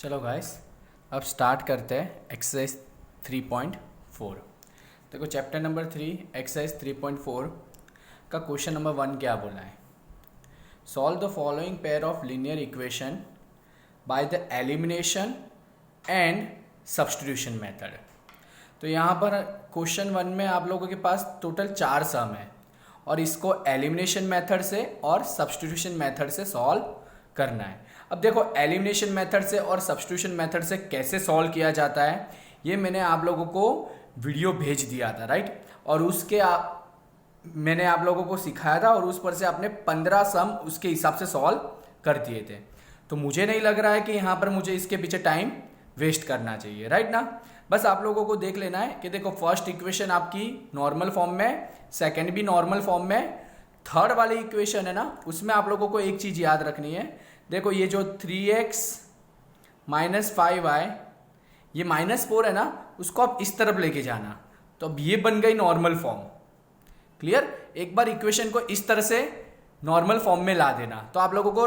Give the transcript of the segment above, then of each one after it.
चलो गाइस, अब स्टार्ट करते हैं एक्सरसाइज 3.4। देखो चैप्टर नंबर 3 एक्सरसाइज 3.4 का क्वेश्चन नंबर 1 क्या बोला है। Solve the following pair of linear equation by the elimination and substitution method. तो यहाँ पर क्वेश्चन 1 में आप लोगों के पास टोटल 4 सम है और इसको एलिमिनेशन मेथड से और सब्स्टिट्यूशन मेथड से सॉल्व करना है। अब देखो एलिमिनेशन मेथड से और सब्स्टिट्यूशन मेथड से कैसे सॉल्व किया जाता है ये मैंने आप लोगों को वीडियो भेज दिया था, राइट। और उसके मैंने आप लोगों को सिखाया था और उस पर से आपने 15 सम उसके हिसाब से सॉल्व कर दिए थे। तो मुझे नहीं लग रहा है कि यहाँ पर मुझे इसके पीछे टाइम वेस्ट करना चाहिए, राइट ना। बस आप लोगों को देख लेना है कि देखो फर्स्ट इक्वेशन आपकी नॉर्मल फॉर्म में, सेकंड भी नॉर्मल फॉर्म में, थर्ड वाली इक्वेशन है ना उसमें आप लोगों को एक चीज याद रखनी है। देखो ये जो 3x माइनस 5y ये -4 है ना, उसको आप इस तरफ लेके जाना, तो अब ये बन गई नॉर्मल फॉर्म। क्लियर। एक बार इक्वेशन को इस तरह से नॉर्मल फॉर्म में ला देना तो आप लोगों को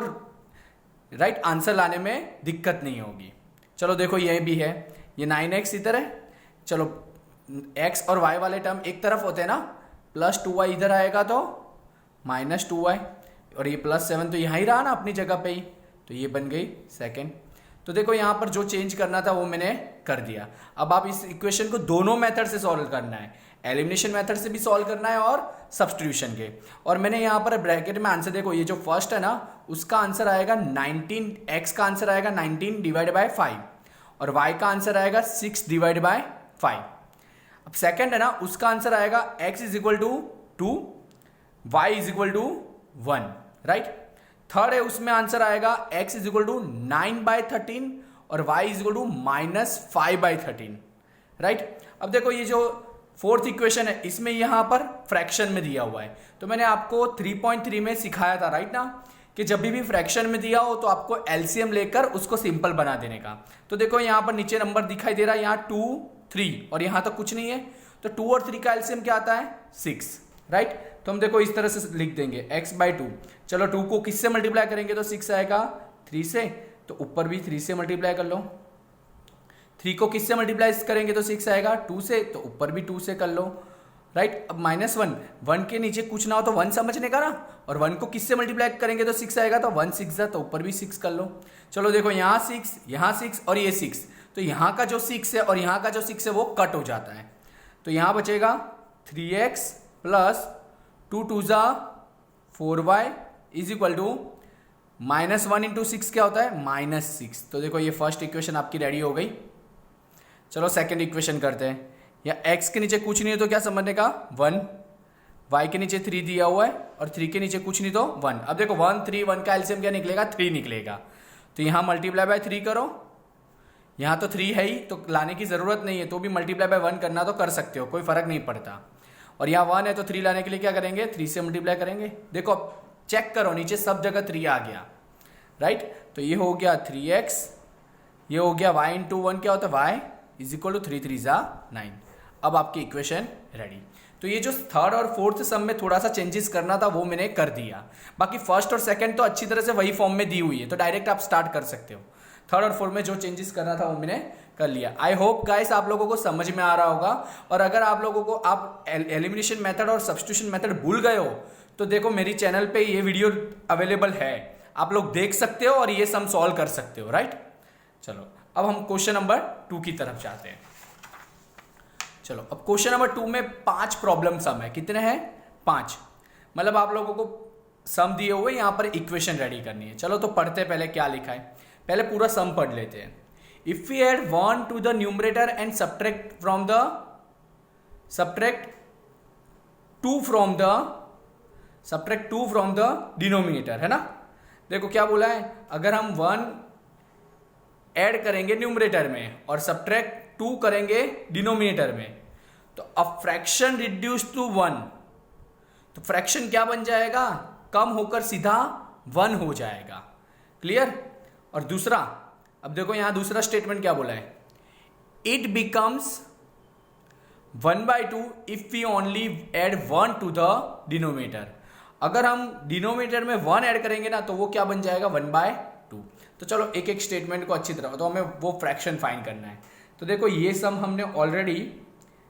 राइट आंसर लाने में दिक्कत नहीं होगी। चलो देखो ये भी है, ये 9x इधर है, चलो x और y वाले टर्म एक तरफ होते हैं ना, +2y इधर आएगा तो -2y और ये +7 तो यहाँ ही रहा ना अपनी जगह पे ही, तो ये बन गई सेकंड। तो देखो यहाँ पर जो चेंज करना था वो मैंने कर दिया। अब आप इस इक्वेशन को दोनों मेथड से सॉल्व करना है, एलिमिनेशन मेथड से भी सॉल्व करना है और सब्स्टिट्यूशन के। और मैंने यहाँ पर ब्रैकेट में आंसर देखो, ये जो फर्स्ट है ना उसका आंसर आएगा 19, x का आंसर आएगा 19 डिवाइड बाय 5 और y का आंसर आएगा 6 डिवाइड बाय 5। अब सेकंड है ना उसका आंसर आएगा x is equal to 2, y is equal to 1, right. Third है उसमें आंसर आएगा x इज इक्वल टू 9/13 और y is equal to -5/13, right. अब देखो ये जो फोर्थ इक्वेशन है इसमें यहां पर फ्रैक्शन में दिया हुआ है, तो मैंने आपको 3.3 में सिखाया था, राइट ना, कि जब भी फ्रैक्शन में दिया हो तो आपको एलसीएम लेकर उसको सिंपल बना देने का। तो देखो यहां पर नीचे नंबर दिखाई दे रहा है, यहाँ 2, 3 और यहां तक कुछ नहीं है, तो 2 और 3 का एलसीएम क्या आता है 6, राइट। तो हम देखो इस तरह से लिख देंगे x/2। चलो 2 को किससे मल्टीप्लाई करेंगे तो 6 आएगा 3 से, तो ऊपर भी 3 से मल्टीप्लाई कर लो। 3 को किससे मल्टीप्लाई करेंगे तो 6 आएगा 2 से, तो ऊपर भी 2 से कर लो, राइट। अब -1 के नीचे कुछ ना हो तो 1 समझने का ना, और 1 को किससे मल्टीप्लाई करेंगे तो 6 आएगा, तो 1 6 जा, तो ऊपर भी 6 कर लो। चलो देखो यहाँ 6 और ये 6, तो यहाँ का जो 6 है और यहाँ का जो 6 है वो कट हो जाता है, तो यहाँ बचेगा 3x प्लस 2 2 जा 4y is equal to -1 into 6 क्या होता है -6। तो देखो ये फर्स्ट इक्वेशन आपकी रेडी हो गई। चलो सेकंड इक्वेशन करते हैं। या x के नीचे कुछ नहीं है तो क्या समझने का 1, y के नीचे 3 दिया हुआ है और 3 के नीचे कुछ नहीं तो 1। अब देखो 1 3 1 का एलसीएम क्या निकलेगा 3 निकलेगा, तो यहाँ मल्टीप्लाई बाय 3 करो, यहाँ तो 3 है ही तो लाने की जरूरत नहीं है, तो भी मल्टीप्लाई बाय 1 करना तो कर सकते हो, कोई फर्क नहीं पड़ता। और यहाँ 1 है तो 3 लाने के लिए क्या करेंगे 3 से मल्टीप्लाई करेंगे। देखो चेक करो नीचे सब जगह 3 आ गया, राइट। तो ये हो गया 3x, ये हो गया y इंटू 1 क्या होता है y इज इक्वल टू 3 3 जा 9। अब आपकी इक्वेशन रेडी। तो ये जो थर्ड और फोर्थ सम में थोड़ा सा चेंजेस करना था वो मैंने कर दिया, बाकी फर्स्ट और सेकंड तो अच्छी तरह से वही फॉर्म में दी हुई है, तो डायरेक्ट आप स्टार्ट कर सकते हो। थर्ड और फोर्थ में जो चेंजेस करना था वो मैंने कर लिया। आई होप गाइस आप लोगों को समझ में आ रहा होगा। और अगर आप लोगों को आप एलिमिनेशन मेथड और सब्स्टिट्यूशन मेथड भूल गए हो तो देखो मेरी चैनल पे ये वीडियो अवेलेबल है, आप लोग देख सकते हो और ये सम सॉल्व कर सकते हो, राइट। चलो अब हम क्वेश्चन नंबर 2 की तरफ जाते हैं। चलो अब क्वेश्चन नंबर 2 में 5 प्रॉब्लम सम है। कितने हैं 5, मतलब आप लोगों को सम दिए हुए यहाँ पर इक्वेशन रेडी करनी है। चलो तो पढ़ते पहले क्या लिखा है, पहले पूरा सम पढ़ लेते हैं। If we add 1 to the numerator and subtract 2 from the denominator, है ना। देखो क्या बोला है, अगर हम 1 ऐड करेंगे न्यूमरेटर में और सब्ट्रैक्ट 2 करेंगे डिनोमिनेटर में, तो अ फ्रैक्शन रिड्यूस टू 1, तो फ्रैक्शन क्या बन जाएगा, कम होकर सीधा 1 हो जाएगा। क्लियर। और दूसरा, अब देखो यहां दूसरा स्टेटमेंट क्या बोला है, it becomes 1/2 if we only add 1 to the denominator. अगर हम डिनोमिनेटर में 1 ऐड करेंगे ना तो वो क्या बन जाएगा 1/2। तो चलो एक एक स्टेटमेंट को अच्छी तरह, तो हमें वो फ्रैक्शन फाइंड करना है। तो देखो ये सम हमने ऑलरेडी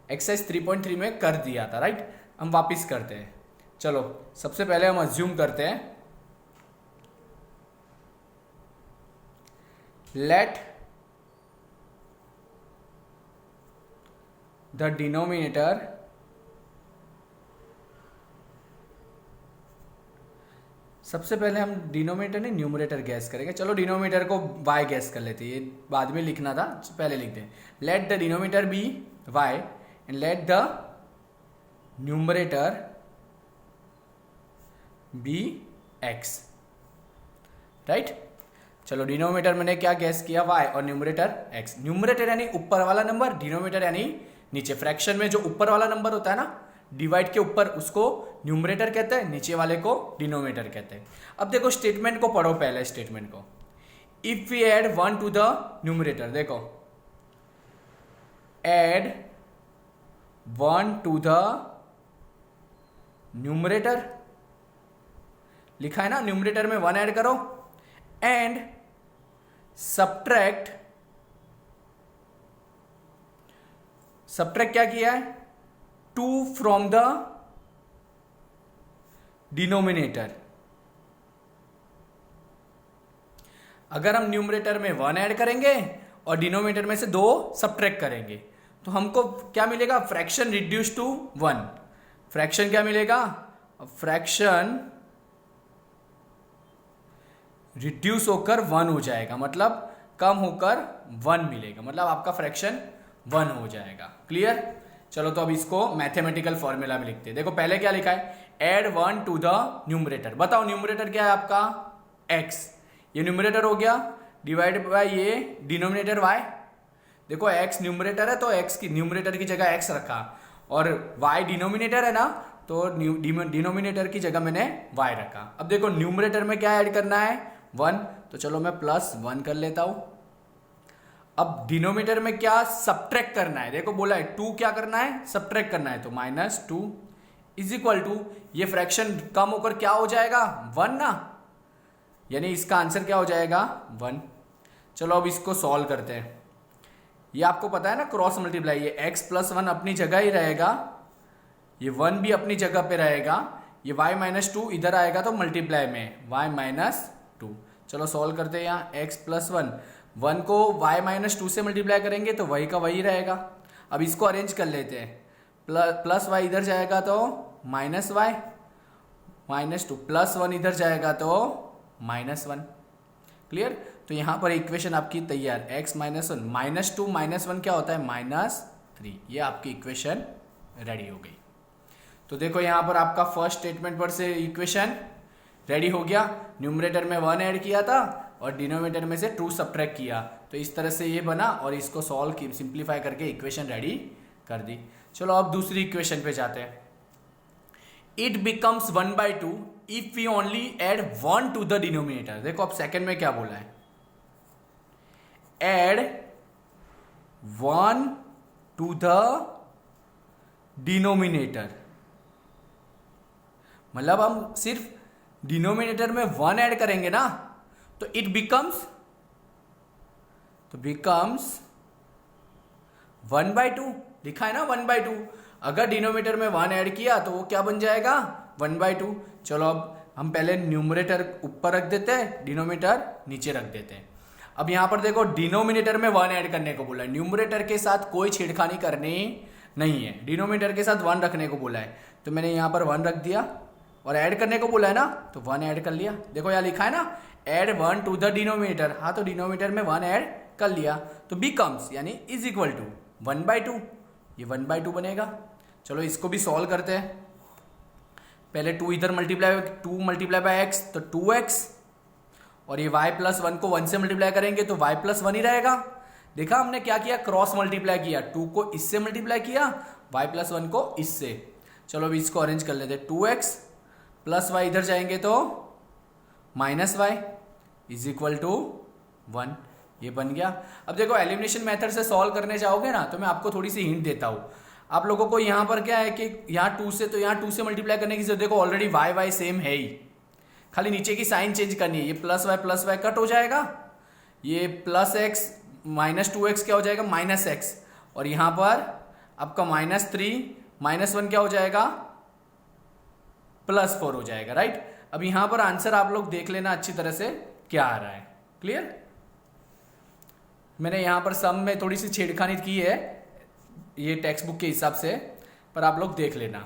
एक्सरसाइज 3.3 में कर दिया था, राइट। हम वापस करते हैं। चलो सबसे पहले हम अज्यूम करते हैं, लेट द डिनोमिनेटर सबसे पहले हम डिनोमिनेटर नहीं न्यूमरेटर गैस करेंगे। चलो डिनोमिनेटर को y गैस कर लेते हैं, ये बाद में लिखना था, पहले लिख दें। Let the denominator be y and let the numerator be x, right. चलो डिनोमिनेटर मैंने क्या गैस किया y और न्यूमरेटर x। न्यूमरेटर यानी ऊपर वाला नंबर, डिनोमिनेटर यानी नीचे। फ्रैक्शन में जो ऊपर वाला नंबर होता है ना डिवाइड के ऊपर, उसको न्यूमरेटर कहते हैं, नीचे वाले को डिनोमिनेटर कहते हैं। अब देखो स्टेटमेंट को पढ़ो, पहले स्टेटमेंट को। If we add 1 to the numerator, देखो एड 1 टू द न्यूमरेटर लिखा है ना, न्यूमरेटर में 1 ऐड करो एंड सब्ट्रैक्ट क्या किया है, 2 फ्रॉम द डिनोमिनेटर। अगर हम न्यूमरेटर में 1 ऐड करेंगे और डिनोमिनेटर में से 2 सब्ट्रैक्ट करेंगे तो हमको क्या मिलेगा, फ्रैक्शन रिड्यूस टू 1। फ्रैक्शन क्या मिलेगा, फ्रैक्शन रिड्यूस होकर 1 हो जाएगा, मतलब कम होकर 1 मिलेगा, मतलब आपका फ्रैक्शन 1 हो जाएगा। क्लियर। चलो तो अब इसको मैथमेटिकल फॉर्मूला में लिखते हैं। देखो पहले क्या लिखा है, एड 1 टू द न्यूमरेटर। बताओ न्यूमरेटर क्या है आपका, x। ये न्यूमरेटर हो गया, डिवाइड बाय ये डिनोमिनेटर y। देखो x न्यूमरेटर है तो x की न्यूमरेटर की जगह x रखा, और y डिनोमिनेटर है ना, तो डिनोमिनेटर की जगह मैंने y रखा। अब देखो न्यूमरेटर में क्या ऐड करना है, 1, तो चलो मैं +1 कर लेता हूं। अब डिनोमिनेटर में क्या सब्ट्रैक्ट करना है, देखो बोला है 2 क्या करना है, सब्ट्रैक्ट करना है, तो -2 इज इक्वल टू, ये फ्रैक्शन कम होकर क्या हो जाएगा, 1 ना, यानी इसका आंसर क्या हो जाएगा, 1। चलो अब इसको सॉल्व करते हैं। ये आपको पता है ना क्रॉस मल्टीप्लाई, ये x + 1 अपनी जगह ही रहेगा, ये 1 भी अपनी जगह पे रहेगा, ये y - 2 इधर आएगा तो मल्टीप्लाई में y - 2। चलो सॉल्व करते हैं। यहाँ x + 1 को y - 2 से मल्टीप्लाई करेंगे तो वही का वही रहेगा। अब इसको अरेंज कर लेते हैं, प्लस y इधर जाएगा तो -y -2, +1 इधर जाएगा तो -1। क्लियर। तो यहां पर इक्वेशन आपकी तैयार, x - 1 -2 -1 क्या होता है, -3। ये आपकी इक्वेशन रेडी हो गई। तो देखो यहां पर आपका फर्स्ट स्टेटमेंट पर से इक्वेशन रेडी हो गया। न्यूमरेटर में 1 ऐड किया था और डिनोमिनेटर में से 2 सब्ट्रैक्ट किया, तो इस तरह से ये बना, और इसको सॉल्व सिंप्लीफाई करके इक्वेशन रेडी कर दी। चलो अब दूसरी इक्वेशन पे जाते हैं। It becomes 1/2 if we only add 1 to the denominator. देखो अब सेकंड में क्या बोला है, एड 1 टू द डिनोमिनेटर, मतलब हम सिर्फ डिनोमिनेटर में 1 ऐड करेंगे ना, तो इट बिकम्स 1/2 लिखा है ना, 1/2। अगर डिनोमिनेटर में 1 ऐड किया तो वो क्या बन जाएगा, 1/2। चलो अब हम पहले न्यूमरेटर ऊपर रख देते हैं, डिनोमिनेटर नीचे रख देते हैं। अब यहां पर देखो डिनोमिनेटर में 1 ऐड करने को बोला है, न्यूमरेटर के साथ कोई छेड़खानी करनी नहीं है, डिनोमिनेटर के साथ 1 रखने को बोला है, तो मैंने यहां पर 1 रख दिया, और ऐड करने को बोला है ना तो 1 ऐड कर लिया। देखो यहाँ लिखा है ना, एड 1 टू द डिनोमिनेटर, हाँ तो डिनोमिनेटर में 1 ऐड कर लिया, तो बिकम्स यानी इज इक्वल टू 1/2, ये 1/2 बनेगा। चलो इसको भी सॉल्व करते हैं। पहले 2 इधर मल्टीप्लाई बाय x, तो 2x, और ये y + 1 को 1 से मल्टीप्लाई करेंगे तो y + 1 ही रहेगा। देखा हमने क्या किया, क्रॉस मल्टीप्लाई किया, 2 को इससे मल्टीप्लाई किया, y + 1 को इससे। चलो अभी इसको अरेंज कर लेते हैं, 2x + y इधर जाएंगे तो -y इज इक्वल टू 1, ये बन गया। अब देखो एलिमिनेशन मेथड से सॉल्व करने जाओगे ना, तो मैं आपको थोड़ी सी हिंट देता हूँ। आप लोगों को यहाँ पर क्या है कि यहाँ 2 से, तो यहाँ 2 से मल्टीप्लाई करने की जरूरत, देखो ऑलरेडी y सेम है ही, खाली नीचे की साइन चेंज करनी है, ये +y कट हो जाएगा, ये प्लस एक्स माइनस 2x क्या हो जाएगा माइनस एक्स, और यहाँ पर आपका -3 -1 क्या हो जाएगा +4 हो जाएगा, राइट। अब यहाँ पर आंसर आप लोग देख लेना अच्छी तरह से क्या आ रहा है, क्लियर। मैंने यहाँ पर सम में थोड़ी सी छेड़खानी की है ये टेक्स्ट बुक के हिसाब से, पर आप लोग देख लेना,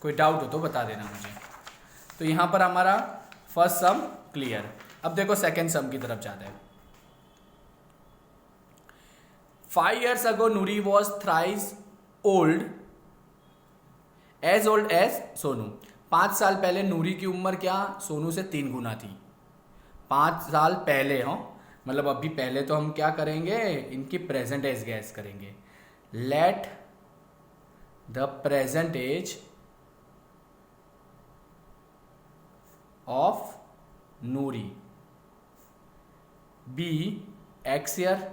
कोई डाउट हो तो बता देना मुझे। तो यहाँ पर हमारा फर्स्ट सम क्लियर। अब देखो सेकेंड सम की तरफ जाते हैं। 5 years ago Nuri was thrice old as Sonu. 5 साल पहले नूरी की उम्र क्या सोनू से 3 गुना थी। 5 साल पहले, हो मतलब अभी पहले, तो हम क्या करेंगे इनकी प्रेजेंट एज गैस करेंगे। Let the present age of Noori be x year.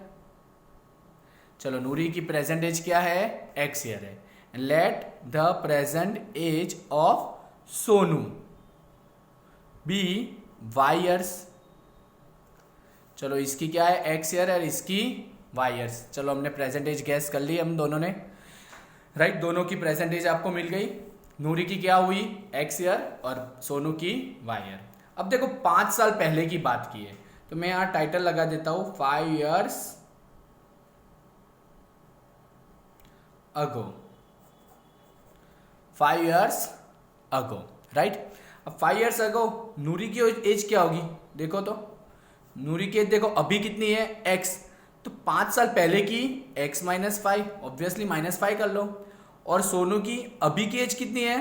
चलो नूरी की प्रेजेंट एज क्या है एक्स ईयर है। Let the present age of Sonu be y years. चलो इसकी क्या है एक्स ईयर और इसकी वाई ईयर्स। चलो हमने प्रेजेंट एज गैस कर ली हम दोनों ने, राइट। दोनों की प्रेजेंट एज आपको मिल गई। नूरी की क्या हुई एक्स ईयर और सोनू की वाई ईयर। अब देखो 5 साल पहले की बात की है, तो मैं यहां टाइटल लगा देता हूं 5 years अगो। 5 years अगो, राइट। अब 5 years अगो नूरी की एज क्या होगी, देखो तो नूरी की एज देखो अभी कितनी है x, तो 5 साल पहले की x -5, ऑब्वियसली -5 कर लो। और सोनू की अभी की एज कितनी है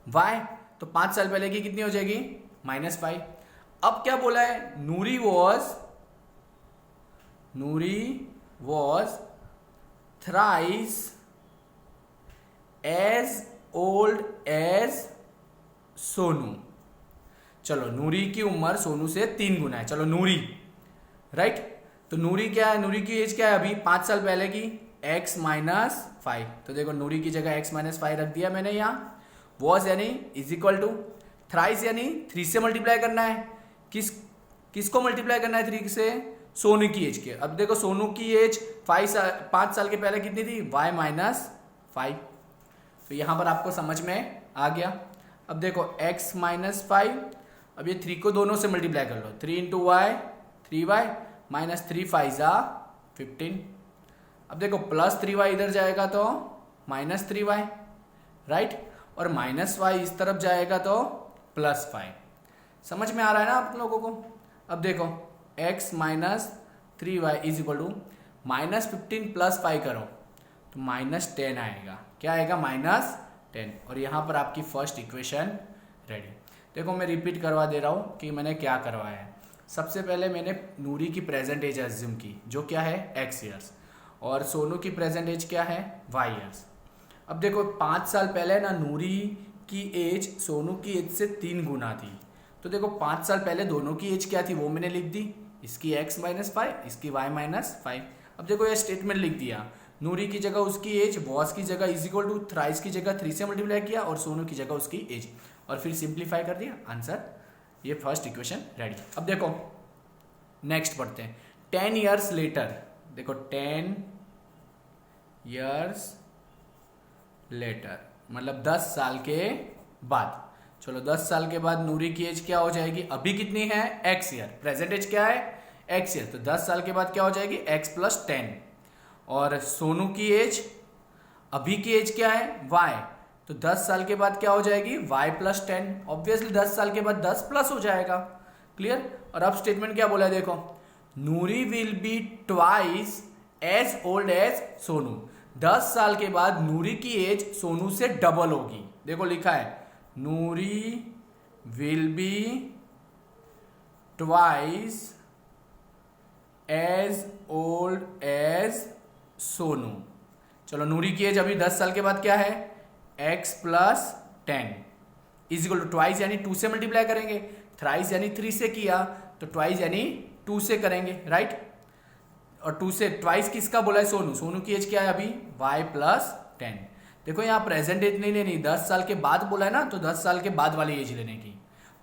y, तो 5 साल पहले की कितनी हो जाएगी -5। अब क्या बोला है Noori was thrice as old as Sonu. चलो नूरी की उम्र सोनू से 3 गुना है। चलो नूरी, राइट। तो नूरी क्या है, नूरी की एज क्या है अभी 5 साल पहले की x -5। तो देखो नूरी की जगह x -5 रख दिया मैंने यहाँ। वॉज यानी इज इक्वल टू थ्राइस यानी 3 से मल्टीप्लाई करना है। किसको मल्टीप्लाई करना है 3 से, सोनू की एज के। अब देखो सोनू की एज 5 साल के पहले कितनी थी y -5। तो यहां पर आपको समझ में आ गया। अब देखो x -5, अब ये 3 को दोनों से मल्टीप्लाई कर लो, 3 × y 3y -3 5 15। अब देखो +3y इधर जाएगा तो -3y, राइट। और -y इस तरफ जाएगा तो +5। समझ में आ रहा है ना आप लोगों को। अब देखो x -3y is equal to -15 + 5 करो तो -10 आएगा। क्या आएगा -10। और यहाँ पर आपकी फर्स्ट इक्वेशन रेडी। देखो मैं रिपीट करवा दे रहा हूँ कि मैंने क्या करवाया है। सबसे पहले मैंने नूरी की प्रेजेंट एज एज्यूम की जो क्या है x ईयर्स, और सोनू की प्रेजेंट एज क्या है y ईयर्स। अब देखो 5 साल पहले ना नूरी की एज सोनू की एज से 3 गुना थी। तो देखो 5 साल पहले दोनों की एज क्या थी वो मैंने लिख दी, इसकी x -5 इसकी y -5। अब देखो ये स्टेटमेंट लिख दिया, नूरी की जगह उसकी एज, वॉस की जगह इज इक्वल टू थ्राइस की जगह 3 से मल्टीप्लाई किया और सोनू की जगह उसकी एज, और फिर सिंप्लीफाई कर दिया आंसर। ये फर्स्ट इक्वेशन रेडी। अब देखो नेक्स्ट पढ़ते हैं 10 years लेटर। देखो 10 years लेटर मतलब 10 साल के बाद। चलो 10 साल के बाद नूरी की एज क्या हो जाएगी, अभी कितनी है x ईयर, प्रेजेंट एज क्या है x ईयर, तो 10 साल के बाद क्या हो जाएगी x + 10। और सोनू की एज अभी की एज क्या है y, तो 10 साल के बाद क्या हो जाएगी y + 10। ऑब्वियसली 10 साल के बाद 10 प्लस हो जाएगा, क्लियर। और अब स्टेटमेंट क्या बोला है देखो, Noori will be twice as old as Sonu. 10 साल के बाद नूरी की एज सोनू से डबल होगी। देखो लिखा है Noori will be twice as old as Sonu. चलो नूरी की एज अभी 10 साल के बाद क्या है x + 10 is equal to twice यानी 2 से मल्टीप्लाई करेंगे, थ्राइस यानी 3 से किया तो ट्वाइस यानी 2 से करेंगे, राइट। और 2 से ट्वाइस किसका बोला है सोनू, सोनू की एज क्या है अभी y + 10। देखो यहाँ प्रेजेंट एज नहीं लेनी, 10 साल के बाद बोला है ना, तो 10 साल के बाद वाली एज लेने की।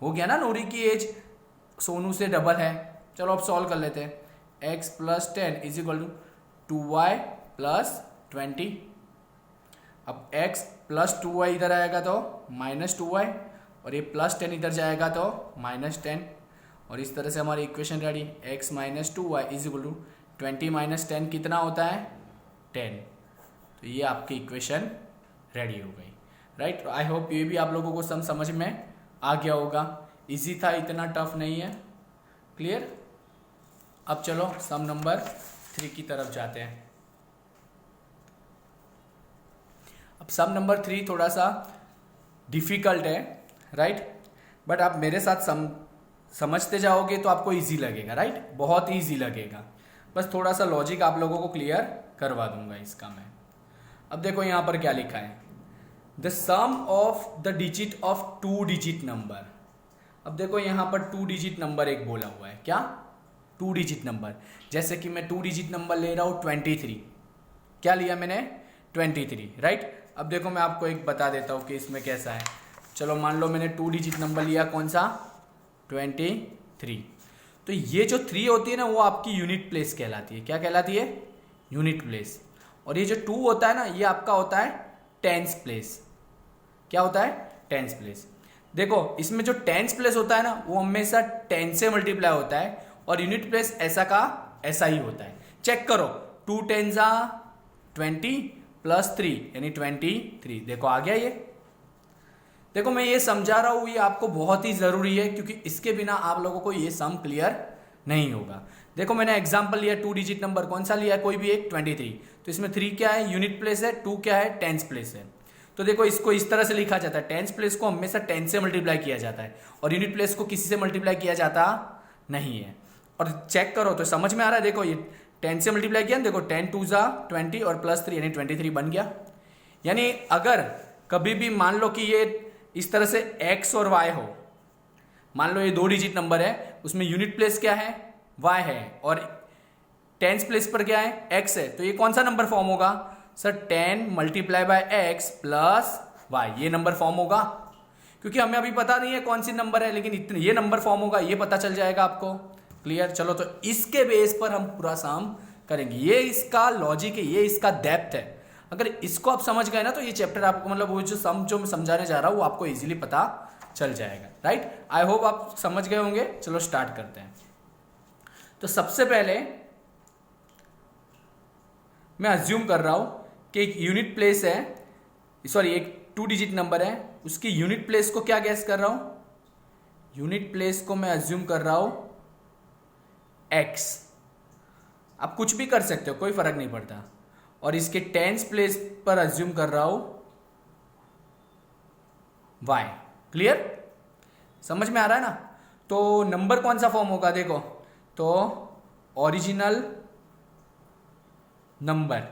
हो गया ना, नूरी की एज सोनू से डबल है चलो अब सॉल्व कर लेते हैं। x plus 10 is equal to 2y plus 20। अब x प्लस 2y इधर आएगा तो माइनस 2y, और ये प्लस 10 इधर जाएगा तो माइनस 10, और इस तरह से हमारी equation ready. x minus 2y is equal to 20 minus 10 कितना होता है 10। तो ये आपकी इक्वेशन रेडी हो गई, राइट। आई होप ये भी आप लोगों को समझ में आ गया होगा। इजी था, इतना टफ नहीं है। क्लियर। अब चलो सम नंबर 3 की तरफ जाते हैं। अब सम नंबर 3 थोड़ा सा डिफिकल्ट है, राइट, बट आप मेरे साथ समझते जाओगे तो आपको इजी लगेगा, राइट, बहुत ईजी लगेगा। बस थोड़ा सा लॉजिक आप लोगों को क्लियर करवा दूंगा इसका मैं। अब देखो यहाँ पर क्या लिखा है, the sum of the digit of 2 digit number. अब देखो यहाँ पर 2 डिजिट नंबर एक बोला हुआ है, क्या 2 डिजिट नंबर। जैसे कि मैं 2 डिजिट नंबर ले रहा हूँ 23, क्या लिया मैंने 23, राइट। अब देखो मैं आपको एक बता देता हूँ कि इसमें कैसा है। चलो मान लो मैंने 2 डिजिट नंबर लिया, कौन सा 23। तो ये जो 3 होती है ना वो आपकी यूनिट प्लेस कहलाती है। क्या कहलाती है, यूनिट प्लेस। और ये जो 2 होता है ना ये आपका होता है टेंस प्लेस। क्या होता है, टेंस प्लेस। देखो इसमें जो टेंस प्लेस होता है ना वो हमेशा 10 से मल्टीप्लाई होता है, और यूनिट प्लेस ऐसा का ऐसा ही होता है। चेक करो, 2 10 20 प्लस 3 यानी 23। देखो आ गया ये। देखो मैं ये समझा रहा हूं, ये आपको बहुत ही जरूरी है, क्योंकि इसके बिना आप लोगों को ये सम क्लियर नहीं होगा। देखो मैंने एग्जांपल लिया 2 डिजिट नंबर, कौन सा लिया, कोई भी एक 23। तो इसमें 3 क्या है, यूनिट प्लेस है, 2 क्या है, टेंस प्लेस है। तो देखो इसको इस तरह से लिखा जाता है, टेंस प्लेस को हमेशा 10 से मल्टीप्लाई किया जाता है, और यूनिट प्लेस को किसी से मल्टीप्लाई किया जाता नहीं है। और चेक करो तो समझ में आ रहा है। देखो ये 10 से मल्टीप्लाई किया, देखो 10 2 20 और प्लस 3 यानी 23 बन गया। यानी अगर कभी भी मान लो कि ये इस तरह से x और y हो, मान लो ये 2 डिजिट नंबर है, उसमें यूनिट प्लेस क्या है, y है, और टेंस प्लेस पर क्या है, x है। तो ये कौन सा नंबर फॉर्म होगा sir, 10 multiply by x plus y, ये नंबर फॉर्म होगा। क्योंकि हमें अभी पता नहीं है कौन सी नंबर है, लेकिन इतने ये नंबर फॉर्म होगा, ये पता चल जाएगा आपको। क्लियर। चलो तो इसके बेस पर हम पूरा सम करेंगे। ये इसका लॉजिक है, ये इसका डेप्थ है। अगर इसको आप समझ गए ना तो ये चैप्टर आपको, मतलब वो जो सम जो मैं समझाने जा रहा हूँ वो आपको इजीली पता चल जाएगा, राइट। आई होप आप समझ गए होंगे। चलो स्टार्ट करते हैं। तो सबसे पहले मैं अज्यूम कर रहा हूं कि एक यूनिट प्लेस है, सॉरी एक 2 डिजिट नंबर है, उसकी यूनिट प्लेस को क्या गैस कर रहा हूं, यूनिट प्लेस को मैं अज्यूम कर रहा हूं x। आप कुछ भी कर सकते हो, कोई फर्क नहीं पड़ता। और इसके टेंस प्लेस पर अज्यूम कर रहा हूं y। क्लियर, समझ में आ रहा है ना। तो नंबर कौन सा फॉर्म होगा, देखो तो ओरिजिनल नंबर,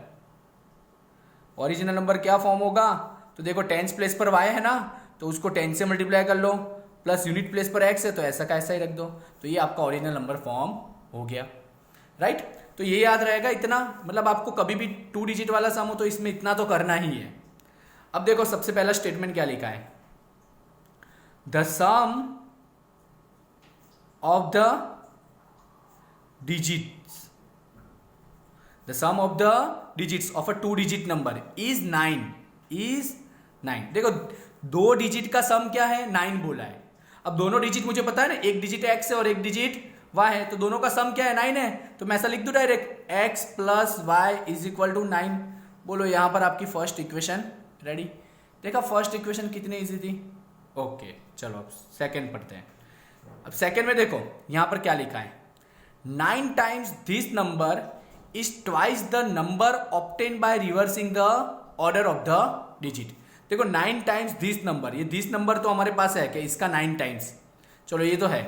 ओरिजिनल नंबर क्या फॉर्म होगा, तो देखो टेंस प्लेस पर y है ना, तो उसको 10 से मल्टीप्लाई कर लो, प्लस यूनिट प्लेस पर x है तो ऐसा का ऐसा ही रख दो। तो ये आपका ओरिजिनल नंबर फॉर्म हो गया, राइट। तो ये याद रहेगा इतना, मतलब आपको कभी भी 2 डिजिट वाला सम हो तो इसमें इतना तो करना ही है। अब देखो सबसे पहला स्टेटमेंट क्या लिखा है, the sum of the digits, the sum of the digits of a 2 digit number is 9। देखो 2 डिजिट का सम क्या है, 9 बोला है। अब दोनों डिजिट मुझे पता है ना, एक डिजिट x है और एक डिजिट y है, तो दोनों का सम क्या है, 9 है। तो मैं ऐसा लिख दूं direct, x plus y is equal to 9। बोलो यहां पर आपकी फर्स्ट इक्वेशन रेडी। देखा फर्स्ट इक्वेशन कितनी इजी थी। ओके चलो अब सेकंड पढ़ते हैं। अब सेकंड में देखो यहां पर क्या लिखा है, 9 times this number is twice the number obtain by reversing the order of the digit. देखो 9 टाइम्स दिस नंबर, ये दिस नंबर तो हमारे पास है कि इसका 9 टाइम्स, चलो ये तो है,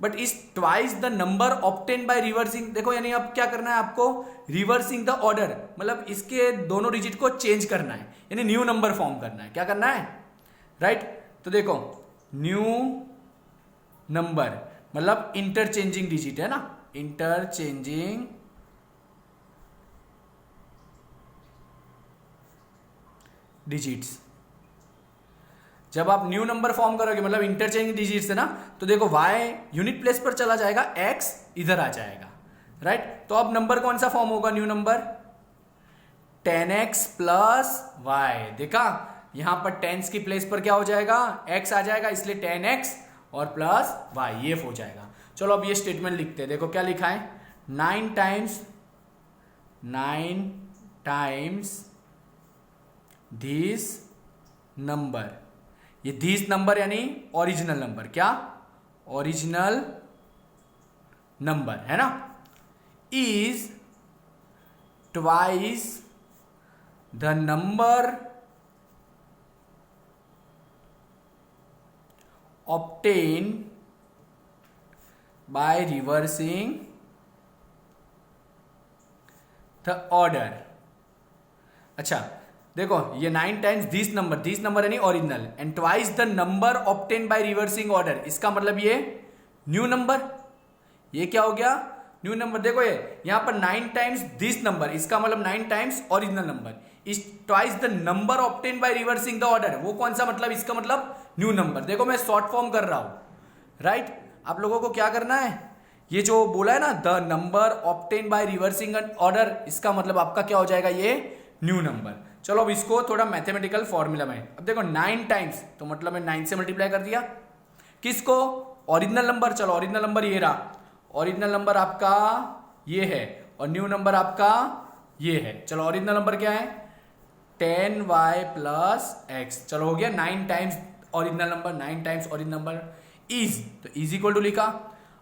but is twice the number obtain by reversing. देखो यानी अब क्या करना है आपको, रिवर्सिंग द ऑर्डर, मतलब इसके दोनों डिजिट को चेंज करना है, यानी न्यू नंबर फॉर्म करना है। क्या करना है, राइट। तो देखो न्यू नंबर मतलब इंटरचेंजिंग डिजिट है ना, इंटरचेंजिंग डिजिट्स। जब आप न्यू नंबर फॉर्म करोगे मतलब इंटरचेंज डिजिट से ना, तो देखो y यूनिट प्लेस पर चला जाएगा, x इधर आ जाएगा, राइट। तो अब नंबर कौन सा फॉर्म होगा, new number 10x plus y। देखा यहां पर टेंस की प्लेस पर क्या हो जाएगा, x आ जाएगा, इसलिए 10x और प्लस y ये हो जाएगा। चलो अब ये स्टेटमेंट लिखते हैं। देखो क्या लिखा है, 9 टाइम्स दिस नंबर। ये दिस नंबर यानी ओरिजिनल नंबर, क्या ओरिजिनल नंबर है ना, is twice the number obtained by reversing the order। अच्छा देखो ये 9 टाइम्स दिस नंबर यानी original and twice the number obtain by reversing order, इसका मतलब ये न्यू नंबर, ये क्या हो गया, न्यू नंबर। देखो ये यहां पर 9 टाइम्स दिस नंबर, इसका मतलब 9 times original number, is twice the number obtain by reversing the order, वो कौन सा मतलब, इसका मतलब न्यू नंबर। देखो मैं शॉर्ट फॉर्म कर रहा हूं, राइट। आप लोगों को क्या करना है, ये जो बोला है ना the number obtain by reversing order, इसका मतलब आपका क्या हो जाएगा, ये न्यू नंबर। चलो अब इसको थोड़ा मैथमेटिकल फॉर्मूला में, अब देखो 9 टाइम्स तो मतलब मैं 9 से मल्टीप्लाई कर दिया, किसको, ओरिजिनल नंबर। चलो ओरिजिनल नंबर ये रहा, ओरिजिनल नंबर आपका ये है और न्यू नंबर आपका ये है। चलो ओरिजिनल नंबर क्या है, 10y प्लस x। चलो हो गया 9 times original number, 9 times original number is, तो इज इक्वल टू लिखा।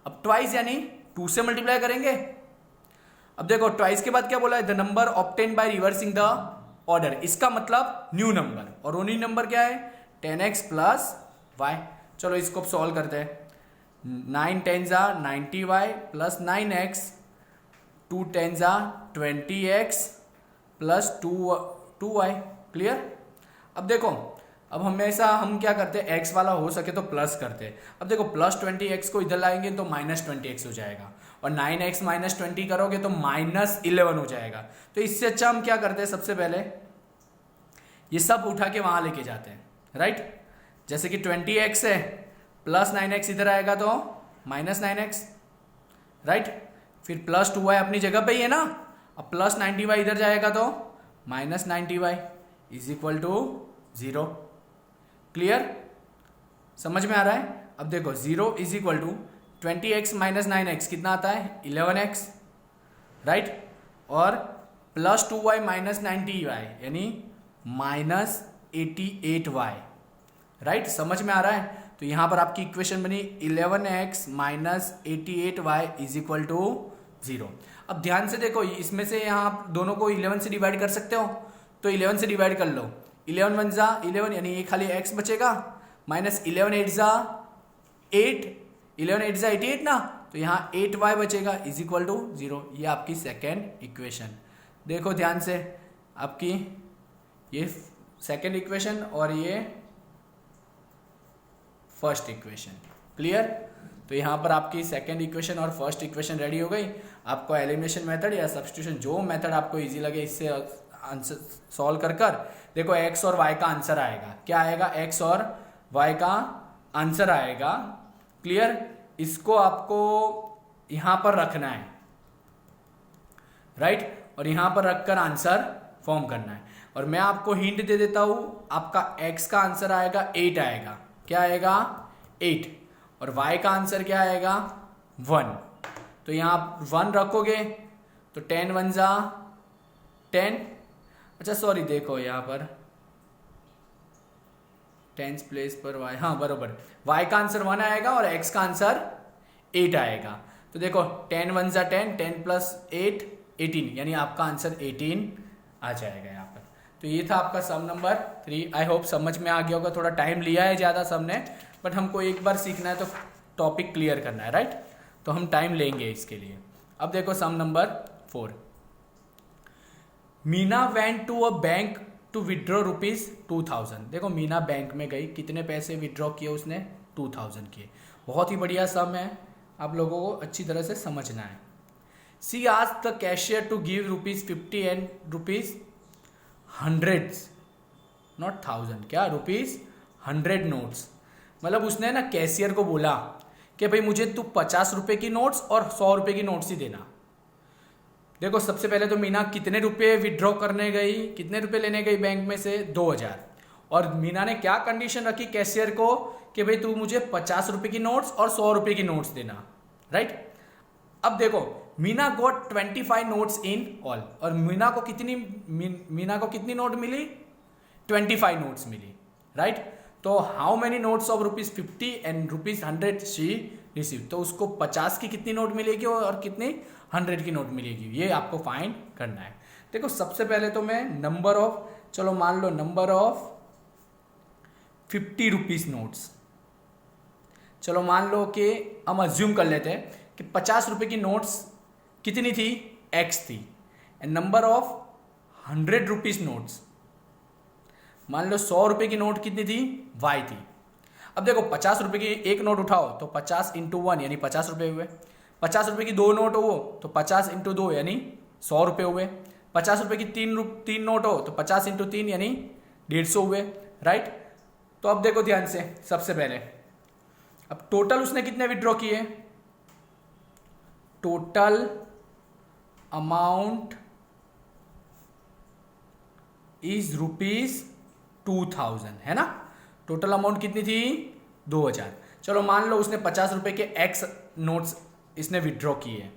अब ट्वाइस यानी 2 से मल्टीप्लाई करेंगे। अब देखो ट्वाइस के बाद क्या बोला है, the number obtain by reversing the order, इसका मतलब न्यू नंबर, और ओनली नंबर क्या है 10x प्लस y। चलो इसको सॉल्व करते हैं। 9 10 जा 90y प्लस 9x, 2 10 जा 20x प्लस 2y। क्लियर। अब देखो अब हमेशा हम क्या करते हैं, x वाला हो सके तो प्लस करते हैं। अब देखो प्लस 20x को इधर लाएंगे तो माइनस 20x हो जाएगा, और 9x माइनस 20 करोगे तो माइनस 11 हो जाएगा। तो इससे अच्छा हम क्या करते हैं, सबसे पहले ये सब उठा के वहां लेके जाते हैं, राइट। जैसे कि 20x है प्लस 9x इधर आएगा तो माइनस 9x, राइट। फिर प्लस 2y अपनी जगह पे ही है ना, अब प्लस 90y इधर जाएगा तो minus 90y is equal to 0। Clear, समझ में आ रहा है। अब देखो 0 is equal to 20x minus 9x कितना आता है 11x, राइट। और प्लस 2y माइनस 90y यानी माइनस 88y, राइट। समझ में आ रहा है। तो यहां पर आपकी इक्वेशन बनी 11x minus 88y is equal to 0। अब ध्यान से देखो, इसमें से यहाँ दोनों को 11 से डिवाइड कर सकते हो, तो 11 से डिवाइड कर लो। 11 1 जा 11 यानी ये खाली x बचेगा, माइनस 11 8 जा 8, 11 8 जा 88 ना, तो यहाँ 8y बचेगा इज इक्वल टू 0। ये आपकी सेकेंड इक्वेशन। देखो ध्यान से, आपकी ये सेकेंड इक्वेशन और ये फर्स्ट इक्वेशन। क्लियर। तो यहाँ पर आपकी सेकेंड इक्वेशन और फर्स्ट इक्वेशन रेडी हो गई। आपको एलिमिनेशन मेथड या सब्स्टिट्यूशन जो मेथड आपको इजी लगे इससे आंसर सॉल्व कर देखो x और y का आंसर आएगा। क्या आएगा, x और y का आंसर आएगा। क्लियर। इसको आपको यहां पर रखना है, राइट, और यहां पर रखकर आंसर फॉर्म करना है। और मैं आपको हिंट दे देता हूं, आपका x का आंसर आएगा 8 आएगा। क्या आएगा 8, और y का आंसर क्या आएगा 1। तो यहां 1 रखोगे तो 10 1 जा 10। अच्छा सॉरी, देखो यहां पर 10 प्लेस पर y, हाँ बरोबर, y का आंसर 1 आएगा और x का आंसर 8 आएगा। तो देखो 10 1 जा 10, 10 प्लस 8 18, यानी आपका आंसर 18 आ जाएगा यहाँ पर। तो ये था आपका सम नंबर 3। आई होप समझ में आ गया होगा। थोड़ा टाइम लिया है ज़्यादा सम ने, बट हमको एक बार सीखना है तो टॉपिक क्लियर करना है, राइट। तो हम टाइम लेंगे इसके लिए। अब देखो sum number 4। Meena went to a bank to withdraw ₹2000। देखो मीना बैंक में गई, कितने पैसे विड्रॉ किए उसने 2000 किए। बहुत ही बढ़िया सम है, आप लोगों को अच्छी तरह से समझना है। She asked the cashier to give ₹50 and ₹100, not 1000, क्या ₹100 100 नोट्स, मतलब उसने ना कैशियर को बोला कि भाई मुझे तू 50 रुपये की नोट्स और 100 रुपये की नोट्स ही देना। देखो सबसे पहले तो मीना कितने रुपये विड्रॉ करने गई, कितने रुपये लेने गई बैंक में से 2000, और मीना ने क्या कंडीशन रखी कैशियर को कि भाई तू मुझे 50 रुपये की नोट्स और 100 रुपये की नोट्स देना, राइट। अब देखो Meena got 25 notes in all, और मीना को कितनी नोट मिली, 25 नोट्स मिली, राइट। तो how many notes of ₹50 and ₹100 she receive, तो उसको 50 की कितनी नोट मिलेगी और कितनी 100 की नोट मिलेगी, ये आपको फाइंड करना है। देखो सबसे पहले तो मैं नंबर ऑफ, चलो मान लो नंबर ऑफ 50 रुपीज नोट्स, चलो मान लो कि हम अज्यूम कर लेते हैं कि 50 रुपये की नोट्स कितनी थी, x थी, and number of 100 rupees notes, मान लो 100 रुपये की नोट कितनी थी, y थी। अब देखो 50 रुपये की एक नोट उठाओ तो 50 इंटू 1 यानी 50 रुपये हुए, 50 रुपये की 2 नोट हो तो 50 इंटू 2 यानी 100 रुपये हुए, 50 रुपये की तीन नोट हो तो 50 इंटू 3 यानी 150 हुए, राइट। तो अब देखो ध्यान से, सबसे पहले अब टोटल उसने कितने विड्रॉ किए, टोटल अमाउंट इज ₹2000, है ना। टोटल अमाउंट कितनी थी, 2000। चलो मान लो उसने 50 रुपए के x नोट्स इसने विड्रॉ किए,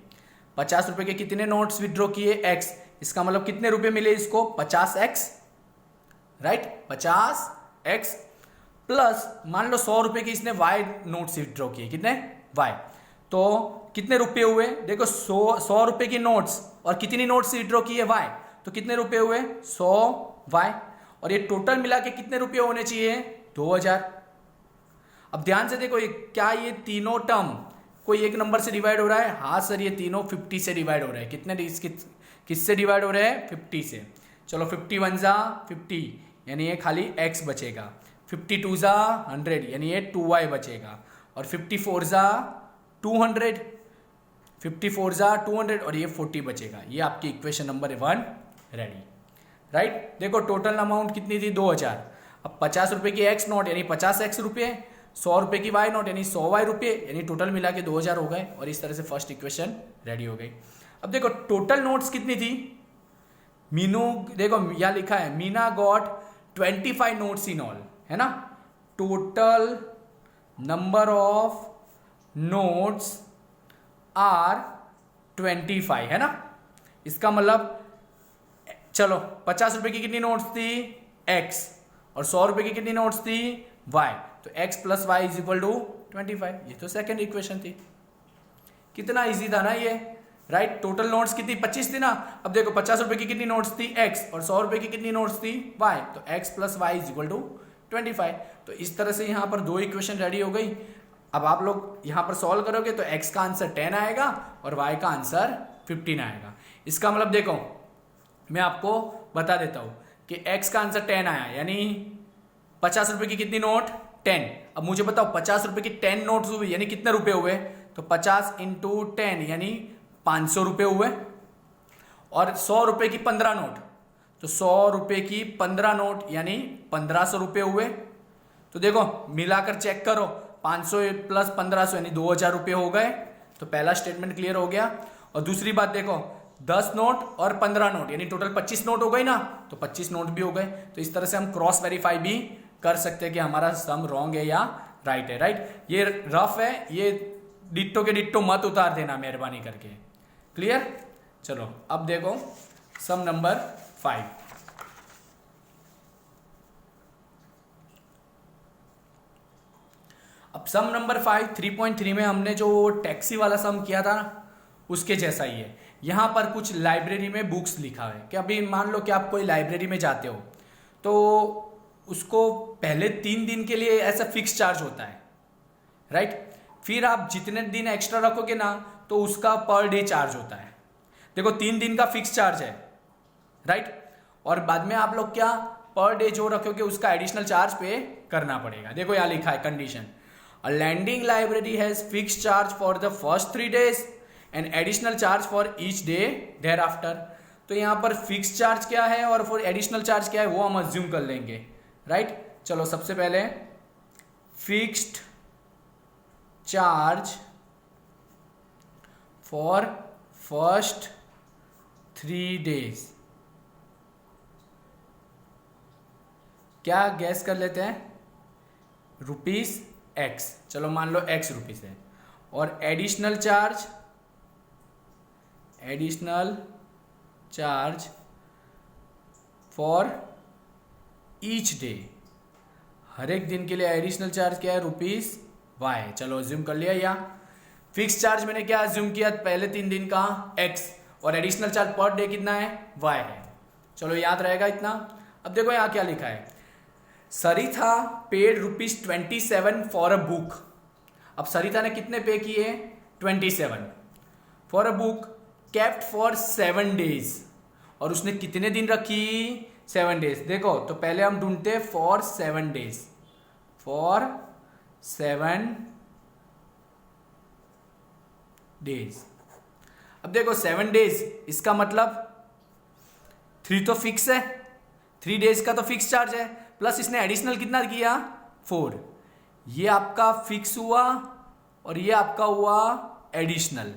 50 रुपए के कितने नोट्स विड्रॉ किए, x, इसका मतलब कितने रुपए मिले इसको, 50x, राइट, 50x प्लस मान लो 100 रुपए के इसने y नोट्स विड्रॉ किए, कितने, y, तो कितने रुपए हुए, देखो 100 रुपए की नोट्स और कितनी नोट्स विड्रॉ किए, y, तो कितने रुपए हुए, 100y, और ये टोटल मिला के कितने रुपए होने चाहिए, 2000। अब ध्यान से देखो, क्या ये तीनों टर्म कोई एक नंबर से डिवाइड हो रहा है, हाँ सर ये तीनों 50 से डिवाइड हो रहे हैं, किससे डिवाइड हो रहे हैं, 50 से। चलो 51 जा 50 यानी ये खाली x बचेगा, 52 जा 100 यानी ये 2y बचेगा, और 54 जा 200, 54 जा 200 और ये 40 बचेगा। ये आपकी इक्वेशन नंबर 1 रेडी, राइट। देखो टोटल अमाउंट कितनी थी, 2000। अब 50 रुपए की x नोट यानी 50x रुपये, 100 रुपए की y नोट यानी 100y रुपये, यानी टोटल मिला के 2000 हो गए, और इस तरह से फर्स्ट इक्वेशन रेडी हो गई। अब देखो टोटल नोट्स कितनी थी, मीनू, देखो यहां लिखा है Meena got 25 notes in all, है ना। Total number of notes are 25, है ना। इसका मतलब चलो 50 रुपए की कितनी नोट्स थी, x, और 100 रुपए की कितनी नोट्स थी, y, तो x plus y is equal to 25। ये तो सेकेंड इक्वेशन थी, कितना इजी था ना ये, राइट। टोटल नोट्स कितनी, 25 थी ना। अब देखो 50 रुपए की कितनी नोट्स थी, x, और 100 रुपए की कितनी नोट्स थी, y, तो x plus y is equal to 25। तो इस तरह से यहाँ पर 2 इक्वेशन रेडी हो गई। अब आप लोग यहाँ पर सॉल्व करोगे तो x का आंसर 10 आएगा और y का आंसर 15 आएगा। इसका मतलब देखो मैं आपको बता देता हूं कि x का आंसर 10 आया, यानी 50 रुपए की कितनी नोट, 10। अब मुझे बताओ 50 रुपए की 10 नोट्स हुई यानी कितने रुपए हुए, तो 50 इंटू 10 यानी 500 रुपए हुए, और 100 रुपए की 15 नोट, तो 100 रुपए की 15 नोट यानी 1500 रुपए हुए। तो देखो मिलाकर चेक करो, 500 प्लस 1500 यानी 2000 रुपये हो गए। तो पहला स्टेटमेंट क्लियर हो गया। और दूसरी बात देखो 10 नोट और 15 नोट यानी टोटल 25 नोट हो गई ना, तो 25 नोट भी हो गए। तो इस तरह से हम क्रॉस वेरीफाई भी कर सकते हैं कि हमारा सम रॉन्ग है या राइट है, राइट। ये रफ है, ये डिट्टो के डिट्टो मत उतार देना मेहरबानी करके, क्लियर। चलो अब देखो सम नंबर 5। अब सम नंबर 5 3.3 में हमने जो टैक्सी वाला सम किया था ना, उसके जैसा ही है। यहां पर कुछ लाइब्रेरी में बुक्स लिखा है कि अभी मान लो कि आप कोई लाइब्रेरी में जाते हो तो उसको पहले 3 दिन के लिए ऐसा फिक्स चार्ज होता है, राइट। फिर आप जितने दिन एक्स्ट्रा रखोगे ना तो उसका पर डे चार्ज होता है। देखो 3 दिन का फिक्स चार्ज है, राइट, और बाद में आप लोग क्या पर डे जो रखोगे उसका एडिशनल चार्ज पे करना पड़ेगा। देखो यहाँ लिखा है condition, a lending library has fix charge for the first 3 days and additional charge for each day thereafter. तो यहाँ पर फिक्स चार्ज क्या है और फॉर एडिशनल चार्ज क्या है वो हम अज्यूम कर लेंगे, राइट। चलो सबसे पहले fixed charge for first 3 days। क्या गैस कर लेते हैं? ₹X, चलो मान लो X रुपीस है, और additional charge for each day, हर एक दिन के लिए एडिशनल चार्ज क्या है? ₹Y। चलो अज्यूम कर लिया। या फिक्स चार्ज मैंने क्या अज्यूम किया? पहले 3 दिन का X, और एडिशनल चार्ज पर डे कितना है? Y है। चलो याद रहेगा इतना। अब देखो यहाँ क्या लिखा है, सरिता पेड ₹27 फॉर अ बुक। अब सरिता ने कितने पे किए? 27 for a book kept for 7 days, और उसने कितने दिन रखी? 7 days। देखो तो पहले हम ढूंढते फॉर 7 days, फॉर 7 days। अब देखो 7 days, इसका मतलब 3 तो फिक्स है, 3 days का तो फिक्स चार्ज है, प्लस इसने एडिशनल कितना किया? 4। ये आपका फिक्स हुआ और ये आपका हुआ एडिशनल।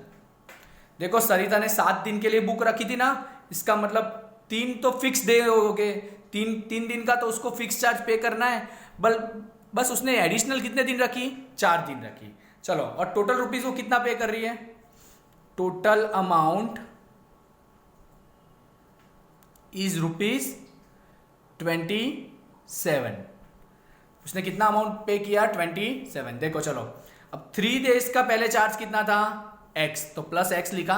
देखो सरिता ने 7 दिन के लिए बुक रखी थी ना, इसका मतलब 3 तो फिक्स डे हो गए, 3 दिन का तो उसको फिक्स चार्ज पे करना है, बस उसने एडिशनल कितने दिन रखी? 4 दिन रखी। चलो, और टोटल रुपीज वो कितना पे कर रही है? Total amount is ₹27। उसने कितना अमाउंट पे किया? 27। देखो चलो, अब 3 days का पहले चार्ज कितना था? X, तो प्लस X लिखा,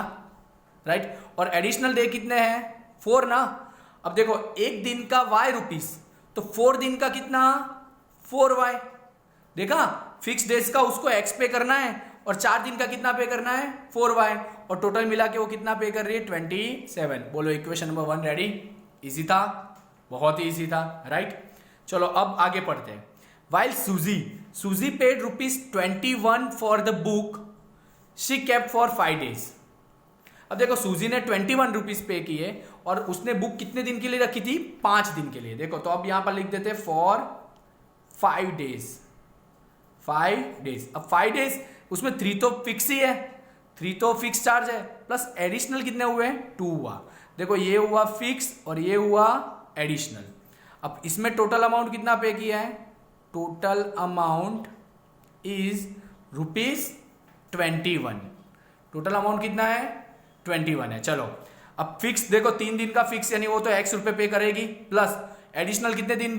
राइट। और एडिशनल डे कितने हैं? 4 ना। अब देखो एक दिन का Y रुपीस, तो 4 दिन का कितना? 4Y। देखा, फिक्स डेज का उसको X पे करना है, और 4 दिन का कितना पे करना है? 4Y, और टोटल मिला के वो कितना पे कर रही है? 27। बोलो इक्वेशन नंबर 1 रेडी। इजी था, बहुत ही इजी था, राइट। चलो अब आगे पढ़ते हैं। वाइल सूजी paid ₹21 for the book she kept for 5 days। अब देखो सूजी ने 21 रुपीज पे किए, और उसने बुक कितने दिन के लिए रखी थी? 5 दिन के लिए। देखो तो अब यहां पर लिख देते फॉर 5 days। 5 days, अब 5 days उसमें 3 तो फिक्स ही है, 3 तो फिक्स चार्ज है, प्लस एडिशनल कितने हुए? 2 हुआ। देखो ये हुआ फिक्स और ये हुआ एडिशनल। अब इसमें टोटल अमाउंट कितना पे किया है? Total amount is ₹21। Total amount कितना है? 21 है। चलो अब फिक्स देखो, 3 दिन का फिक्स यानी वो तो X रुपए पे करेगी, प्लस एडिशनल कितने दिन?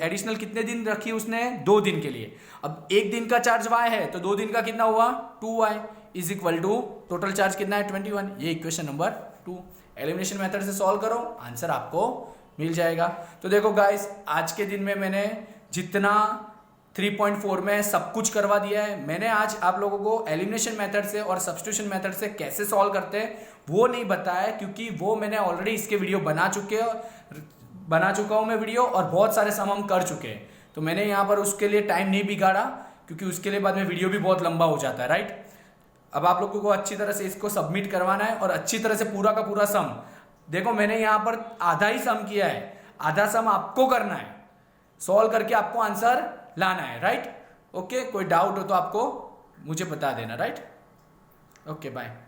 एडिशनल कितने दिन रखी उसने? 2 दिन के लिए। अब 1 दिन का चार्ज Y है, तो 2 दिन का कितना हुआ? 2Y is equal to total charge कितना है? 21। ये इक्वेशन नंबर 2। एलिमिनेशन मेथड से सॉल्व करो, आंसर आपको मिल जाएगा। तो देखो गाइस, आज के दिन में मैंने जितना 3.4 में सब कुछ करवा दिया है। मैंने आज आप लोगों को एलिमिनेशन मेथड से और सब्स्टिट्यूशन मेथड से कैसे सॉल्व करते हैं वो नहीं बताया, क्योंकि वो मैंने ऑलरेडी इसके वीडियो बना चुका हूं मैं वीडियो, और बहुत सारे सम हम कर चुके हैं। तो मैंने यहाँ पर उसके लिए टाइम नहीं बिगाड़ा, क्योंकि उसके लिए बाद में वीडियो भी बहुत लंबा हो जाता है, राइट। अब आप लोगों को अच्छी तरह से इसको सबमिट करवाना है, और अच्छी तरह से पूरा का पूरा सम। देखो मैंने यहाँ पर आधा ही सम किया है, आधा सम आपको करना है, सॉल्व करके आपको आंसर लाना है, राइट। ओके, कोई डाउट हो तो आपको मुझे बता देना, राइट। Okay, bye.